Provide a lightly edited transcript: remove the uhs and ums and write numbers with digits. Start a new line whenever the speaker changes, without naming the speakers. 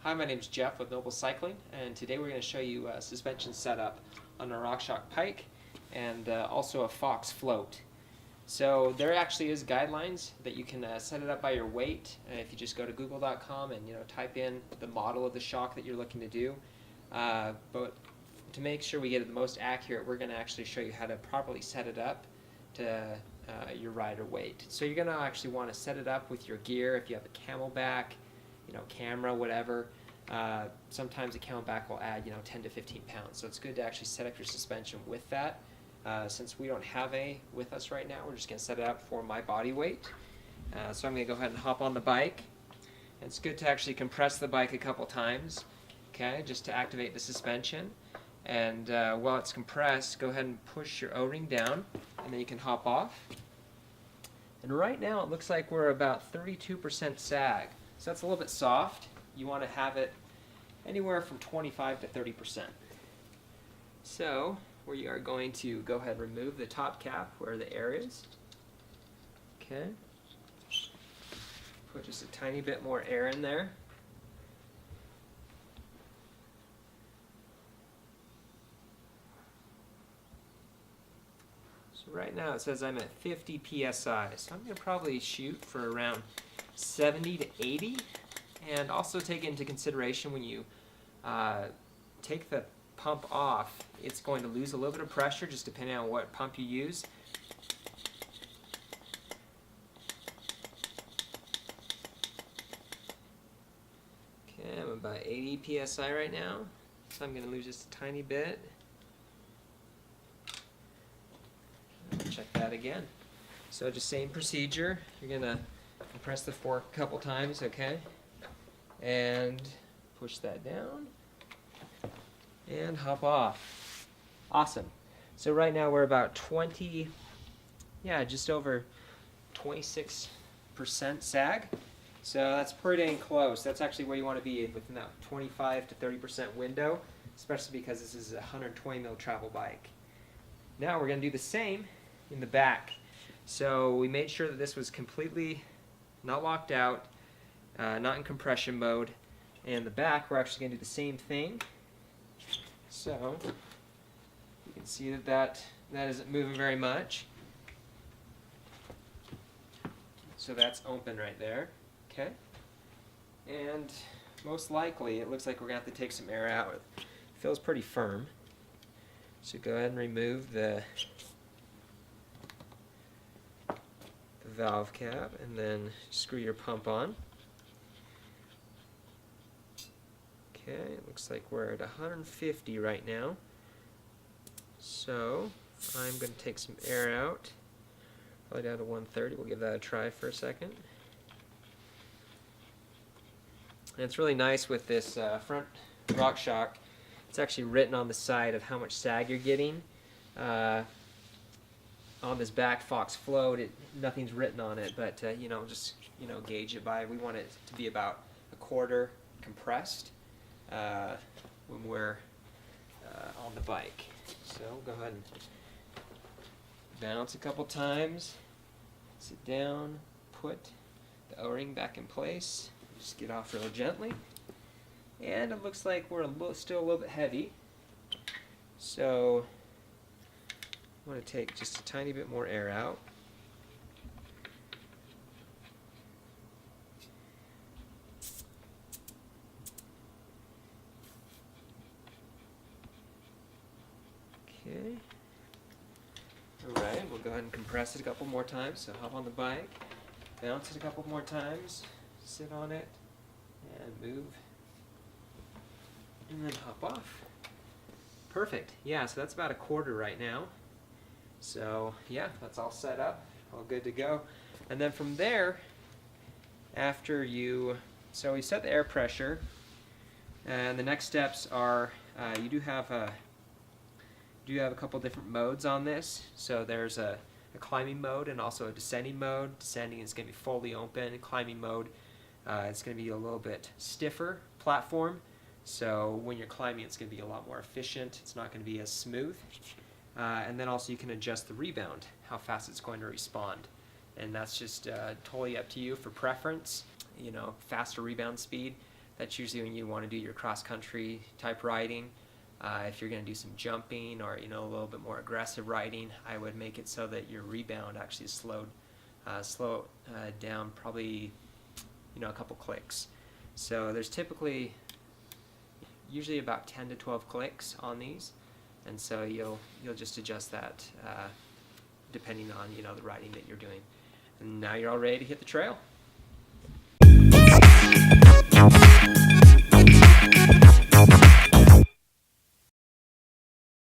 Hi, my name is Jeff with Noble Cycling, and today we're going to show you a suspension setup on a RockShox Pike and also a Fox float. So there actually is guidelines that you can set it up by your weight if you just go to google.com and type in the model of the shock that you're looking to do. But to make sure we get it the most accurate, we're going to actually show you how to properly set it up to your rider weight. So you're going to actually want to set it up with your gear if you have a camelback, camera, whatever. Sometimes a camelback will add 10 to 15 pounds, so it's good to actually set up your suspension with that. Since we don't have a with us right now, we're just going to set it up for my body weight. So I'm going to go ahead and hop on the bike. It's good to actually compress the bike a couple times, okay, just to activate the suspension. And while it's compressed, go ahead and push your O-ring down, and then you can hop off. And right now it looks like we're about 32% sag, so that's a little bit soft. You want to have it anywhere from 25 to 30%. So we are going to go ahead and remove the top cap where the air is. Okay. Put just a tiny bit more air in there. So right now it says I'm at 50 psi, so I'm going to probably shoot for around 70 to 80. And also take into consideration when you take the pump off, it's going to lose a little bit of pressure just depending on what pump you use. Okay, I'm about 80 psi right now, so I'm going to lose just a tiny bit. Check that again. So just same procedure, you're going to compress the fork a couple times, okay? And push that down and hop off. Awesome. So right now we're about just over 26% sag. So that's pretty dang close. That's actually where you want to be, within that 25 to 30% window, especially because this is a 120 mil travel bike. Now we're going to do the same in the back. So we made sure that this was completely not locked out, not in compression mode, and the back we're actually going to do the same thing. So you can see that isn't moving very much. So that's open right there, okay? And most likely it looks like we're going to have to take some air out. It feels pretty firm. So go ahead and remove the valve cap and then screw your pump on. Okay, it looks like we're at 150 right now. So I'm going to take some air out, probably down to 130. We'll give that a try for a second. And it's really nice with this front RockShox. It's actually written on the side of how much sag you're getting. On this back Fox float, nothing's written on it, but just gauge it by. We want it to be about a quarter compressed when we're on the bike. So go ahead and bounce a couple times, sit down, put the O-ring back in place, just get off real gently, and it looks like we're still a little bit heavy, so I want to take just a tiny bit more air out. Okay. Alright, we'll go ahead and compress it a couple more times. So hop on the bike, bounce it a couple more times, sit on it, and move, and then hop off. Perfect. Yeah, so that's about a quarter right now. So yeah, that's all set up, all good to go. And then from there, so we set the air pressure, and the next steps are you do have a couple different modes on this. So there's a climbing mode and also a descending mode. Descending is going to be fully open. Climbing mode, it's going to be a little bit stiffer platform. So when you're climbing, it's going to be a lot more efficient. It's not going to be as smooth. And then also you can adjust the rebound, how fast it's going to respond. And that's just totally up to you for preference. Faster rebound speed. That's usually when you want to do your cross-country type riding. If you're going to do some jumping or a little bit more aggressive riding, I would make it so that your rebound actually is slow it down probably a couple clicks. So there's usually about 10 to 12 clicks on these, and so you'll just adjust that depending on the riding that you're doing. And now you're all ready to hit the trail.